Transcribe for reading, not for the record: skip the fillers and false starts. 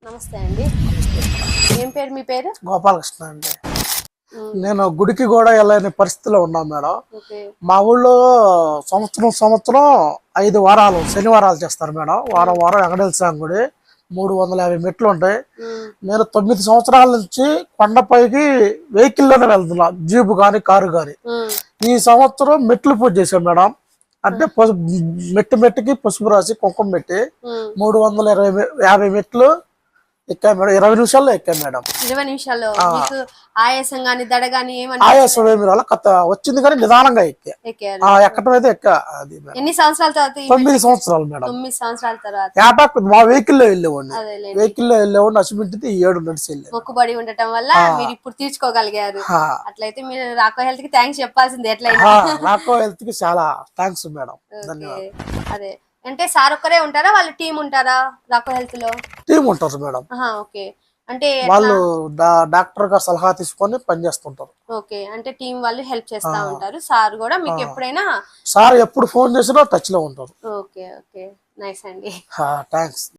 నమస్తే అండి. ఏం పేరు మీ పేరు? గోపాలకృష్ణ అండి. నేను గుడికి కూడా వెళ్ళని పరిస్థితిలో ఉన్నాను మేడం. మా ఊళ్ళో సంవత్సరం 5 వారాలు శనివారాలు చేస్తారు మేడం. వారం వెంకటేశ్వర స్వామి గుడి 350 మెట్లు ఉంటాయి. నేను 9 సంవత్సరాల నుంచి కొండపైకి వెహికల్లోనే వెళ్తున్నా, జీపు కానీ కారు కానీ. ఈ సంవత్సరం మెట్లు పూజ చేశాను మేడం. అంటే మెట్టుకి పసుపు రాసి కుంకుమ పెట్టి 350 మెట్లు ఎక్కా మేడం. 20 నిమిషాల్లో ఎక్కా మేడం. 20 నిమిషాల్లో మీకు ఆయాసం గాని దడ గాని ఆయాసం ఏమి రాల, వచ్చింది కానీ నిదానంగా ఎక్కా. ఎక్కడం అయితే ఎక్కా. అది ఎన్ని సంవత్సరాల తర్వాత? 9 సంవత్సరాలు మేడం. 9 సంవత్సరాల తర్వాత ఏటా మా వెహికల్లో వెళ్ళేవాడిని. అసిమెంట్ 7 నడిచి వెళ్ళి మొక్కుబడి ఉండటం వల్ల మీరు ఇప్పుడు తీర్చుకోగలిగారు. అట్లయితే మీరు రాకో హెల్త్ కి థ్యాంక్స్ చెప్పాల్సింది. ఎట్లయినా రాకో హెల్త్ కి చాలా థ్యాంక్స్ మేడం. అదే అంటే సార్ ఒక్కరే ఉంటారా, వాళ్ళ టీం ఉంటారా రాకో హెల్త్ లో? టీం ఉంటారు మేడం. ఓకే, అంటే వాళ్ళు డాక్టర్ గారు సలహా తీసుకొని పనిచేస్తుంటారు. ఓకే, అంటే టీం వాళ్ళు హెల్ప్ చేస్తా ఉంటారు. సార్ కూడా మీకు ఎప్పుడైనా సార్ ఎప్పుడు ఫోన్ చేసినా టచ్ లో ఉంటారు. ఓకే ఓకే, నైస్ అండి. థ్యాంక్స్.